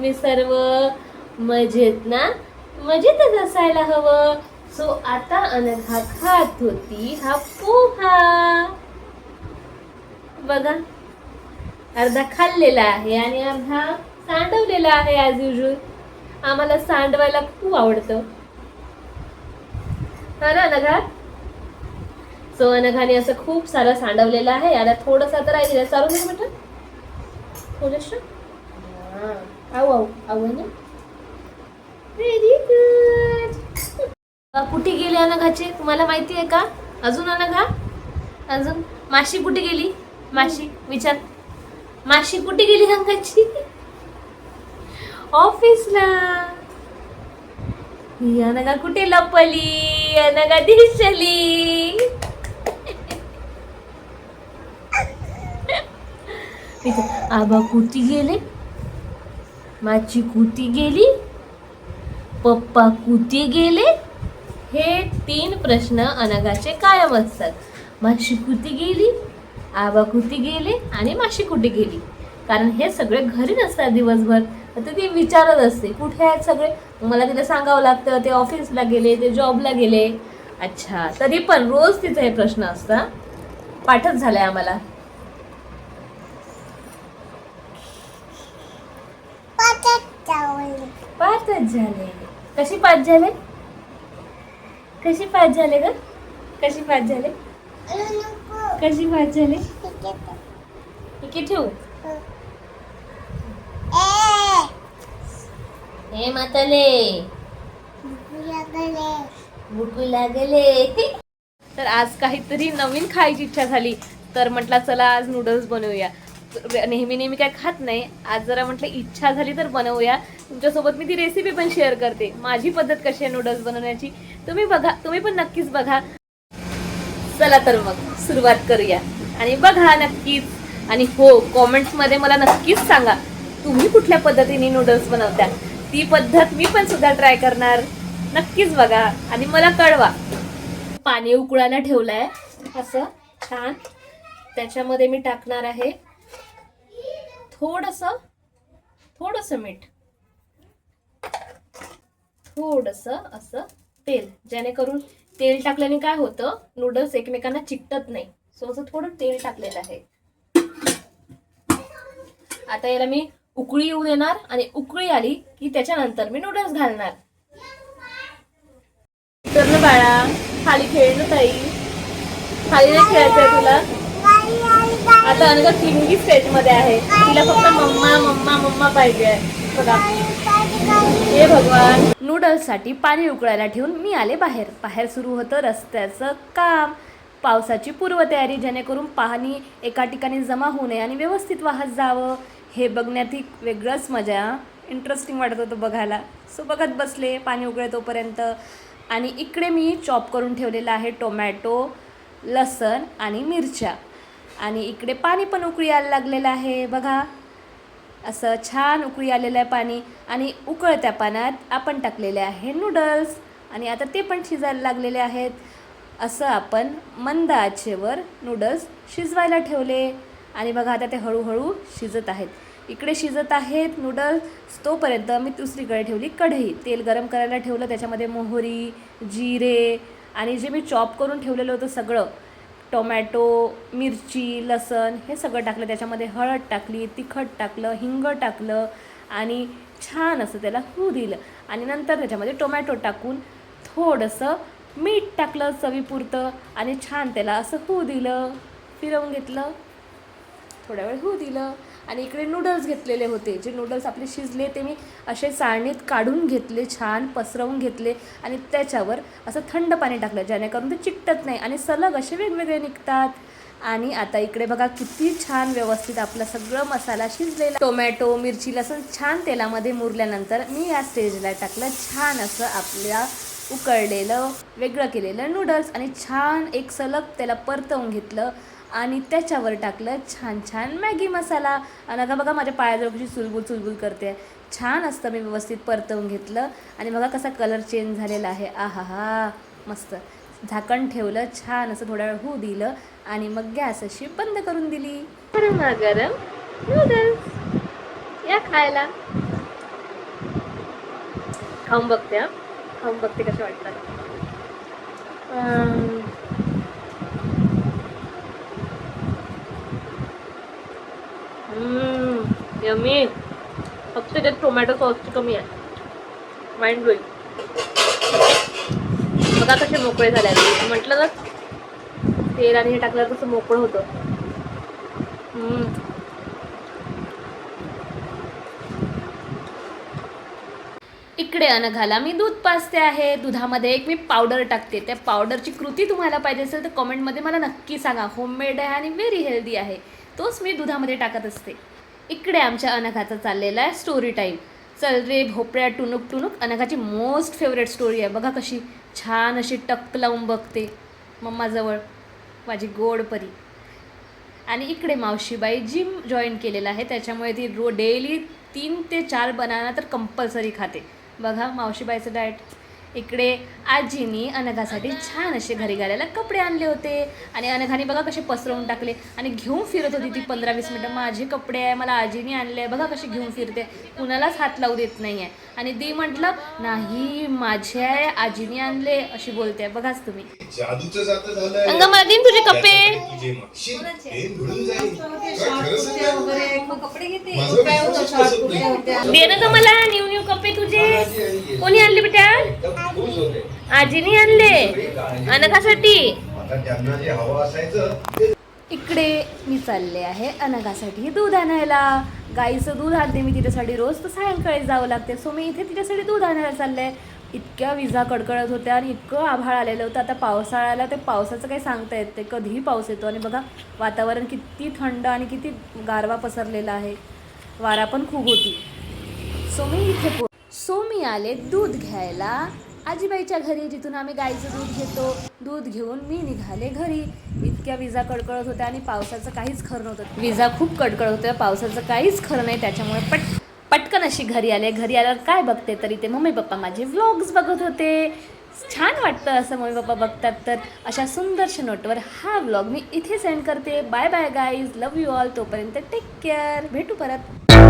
तुम्ही सर्व मजेत ना? मजेतच असायला हवं. सो आता अनघा खात होती हा पोहा. बघा, अर्धा खाल्लेला आहे आणि अर्धा सांडवलेला आहे. ॲज युजल आम्हाला सांडवायला खूप आवडतं, हा ना अनघा? सो अनघाने असं खूप सारं सांडवलेलं आहे. आता थोडंसं आता राहिलेलं, चालू दे बेटा थोडंसं. आऊ आऊ आऊ ना. Very good. कुठे गेली अनघाची तुम्हाला माहिती आहे का? अजून अनघा, अजून माशी कुठे गेली? माशी विचार, माशी कुठे गेली अनघाची? ऑफिसला. ही अनघा कुठे लपली? अनघा दिसली. आबा कुठे गेले? माझी कुठे गेली? पप्पा कुठे गेले? हे 3 प्रश्न अनघाचे कायम असतात. माशी कुठे गेली, आबा कुठे गेले आणि माशी कुठे गेली. कारण हे सगळे घरी नसतात दिवसभर, तर ती विचारत असते कुठे आहेत सगळे. मला तिला सांगावं लागतं ते ऑफिसला गेले, ते जॉबला गेले. अच्छा, तरी पण रोज तिचा हे प्रश्न असतात. पाठच झालाय आम्हाला. पाचच झाले. कशी 5 झाले? कशी 5 झाले ग? कशी 5 झाले? कशी 5 झाले? इथे ठेवू. हे मतले भूक लागले. तर आज काहीतरी नवीन खायची इच्छा झाली, तर म्हटलं चला आज नूडल्स बनवूया. नेहमी नेहमी काय खात नाही, आज जरा म्हटलं इच्छा झाली तर बनवूया. तुमच्यासोबत मी ती रेसिपी पण शेअर करते, माझी पद्धत कशी आहे नूडल्स बनवण्याची. तुम्ही बघा, तुम्ही पण नक्कीच बघा. चला तर मग सुरुवात करूया आणि बघा नक्कीच. आणि हो, कॉमेंट्समध्ये मला नक्कीच सांगा तुम्ही कुठल्या पद्धतीने नूडल्स बनवता. ती पद्धत मी पण सुद्धा ट्राय करणार. नक्कीच बघा आणि मला कळवा. पाणी उकळायला ठेवलंय असं छान. त्याच्यामध्ये मी टाकणार आहे थोडंसं मीठ, थोडंसं असं तेल, जेणेकरून तेल टाकल्याने काय होतं, नूडल्स एकमेकांना चिकटत नाही. सो असं थोडं तेल टाकलेलं आहे. आता याला मी उकळी येऊ देणार आणि उकळी आली की त्याच्यानंतर मी नूडल्स घालणार. तर ना बाळा, खाली खेळ ना ताई, खाली नाही खेळायचंय तुला. आता अनघा किंगी स्टेज मध्ये आहे, तिला फक्त मम्मा मम्मा मम्मा पाहिजे आहे. बघा, हे भगवान. नूडल्ससाठी पाणी उकळायला ठेवून मी आले बाहेर. बाहेर सुरू होतं रस्त्याचं काम, पावसाची पूर्वतयारी, जेणेकरून पाणी एका ठिकाणी जमा होऊ नये आणि व्यवस्थित वाहत जावं. हे बघण्यात एक वेगळंच मजा, इंटरेस्टिंग वाटत होतं बघायला. सो बघत बसले पाणी उकळे तोपर्यंत. आणि इकडे मी चॉप करून ठेवलेलं आहे टोमॅटो, लसण आणि मिरच्या. आणि इकडे पाणी पण उकळी यायला लागलेलं आहे बघा. असं छान उकळी आलेलं आहे पाणी. आणि उकळत्या पाण्यात आपण टाकलेले आहे नूडल्स आणि आता ते पण शिजायला लागलेले आहेत. असं आपण मंद आचेवर नूडल्स शिजवायला ठेवले आणि बघा आता ते हळूहळू शिजत आहेत. इकडे शिजत आहेत नूडल्स, तोपर्यंत मी दुसरीकडे ठेवली कढई. तेल गरम करायला ठेवलं, त्याच्यामध्ये मोहरी, जिरे आणि जे मी चॉप करून ठेवलेलं होतं सगळं, टोमॅटो, मिरची, लसण हे सगळं टाकलं. त्याच्यामध्ये हळद टाकली, तिखट टाकलं, हिंग टाकलं आणि छान असं त्याला होऊ दिलं. आणि नंतर त्याच्यामध्ये टोमॅटो टाकून थोडंसं मीठ टाकलं चवीपुरतं आणि छान त्याला असं होऊ दिलं. फिरवून घेतलं, थोड्या वेळ होऊ दिलं. आणि इकडे नूडल्स घेतलेले होते, जे नूडल्स आपले शिजले ते मी असे चाळणीत काढून घेतले, छान पसरवून घेतले आणि त्याच्यावर असं थंड पाणी टाकलं, जेणेकरून ते चिकटत नाही आणि सलग असे वेगवेगळे निघतात. आणि आता इकडे बघा किती छान व्यवस्थित आपला सगळं मसाला शिजलेला. टोमॅटो, मिरची, लसूण छान तेलामध्ये मुरल्यानंतर मी या स्टेजला टाकलं छान असं आपल्या उकळलेलं वेगळं केलेलं नूडल्स आणि छान एक सलग त्याला परतवून घेतलं आणि त्याच्यावर टाकलं छान छान मॅगी मसाला. आणि बघा माझ्या पायाजवळ कशी चुलबुल करते. छान असतं मी व्यवस्थित परतवून घेतलं आणि बघा कसा कलर चेंज झालेला आहे. आहा, मस्त. झाकण ठेवलं, छान असं थोडा वेळ होऊ दिलं आणि मग गॅस अशी बंद करून दिली. गरम गरम नूडल्स या खायला. खाऊन बघते हा, खाऊन बघते कसे वाटतात. यम्मी. फक्त त्यात टोमॅटो सॉसची कमी आहे. Mind blowing. बघा कसे मोकळे झाले. म्हटलं ना तेल आणि हे टाकल्यावर कसं मोकळं होतं. इकडे अनघाला मी दूध पाजते आहे. दुधामध्ये एक मी पावडर टाकते. त्या पावडरची कृती तुम्हाला पाहिजे असेल तर कमेंटमध्ये मला नक्की सांगा. होममेड आहे आणि व्हेरी हेल्दी आहे. तोच मी दुधामध्ये टाकत असते. इकडे आमच्या अनघाचा चाललेला आहे स्टोरी टाईम. चल रे भोपळ्या टुनुक टुनुक. अनघाची मोस्ट फेवरेट स्टोरी आहे. बघा कशी छान अशी टक लावून बघते मम्माजवळ, माझी गोड परी. आणि इकडे मावशीबाई जिम जॉईन केलेलं आहे, त्याच्यामुळे ती डेली 3 ते 4 बनाना तर कंपल्सरी खाते. बघा मावशीबाईचं डाएट. इकडे आजीनी अनघासाठी छान असे घरी घालायला कपडे आणले होते आणि अनघाने बघा कसे पसरवून टाकले आणि घेऊन फिरत होती ती 15-20 मिनटं. माझे कपडे आहे, मला आजीने आणले आहे. बघा कशी घेऊन फिरते, कुणालाच हात लावू देत नाही आहे. आणि दी म्हटलं नाही माझे आहे, आजीने आणले अशी बोलते. बघाच तुम्ही. अंग मला दिन तुझे कपडे दे ना ग मला. न्यू कपडे तुझे कोणी आणले बेटा? आजीने आणले अनघासाठी. इकडे मी चालले आहे अनघासाठी दूध आणायला. गाईचं दूध आणते मी तिच्यासाठी रोज, तर सायंकाळी जावं लागते. सो मी इथे तिच्यासाठी दूध आणायला चालले आहे. इतक्या विजा कडकडत होत्या आणि इतकं आभाळ आलेलं होतं. आता पावसाळ्याला ते पावसाचं काही सांगता येत नाही, कधीही पाऊस येतो. आणि बघा वातावरण किती थंड आणि किती गारवा पसरलेला आहे. वारा पण खूप होती. सो मी आले दूध घ्यायला आजीबाईच्या घरी, जिथून आम्ही गाईचं दूध घेतो. दूध घेऊन मी निघाले घरी. इतक्या विजा कडकडत होत्या आणि पावसाचं काहीच खरं नव्हतं. विजा खूप कडकडत होत्या, पावसाचं काहीच खरं नाही. त्याच्यामुळे पटकन अशी घरी आले. घरी आल्यावर काय बघते तरी ते मम्मी पप्पा माझे व्लॉग्स बघत होते. छान वाटतं असं मम्मी पप्पा बघतात. तर अशा सुंदरशा नोटवर हा व्लॉग मी इथे सेंड करते. Bye bye guys, love you all. तोपर्यंत टेक केअर. भेटू परत.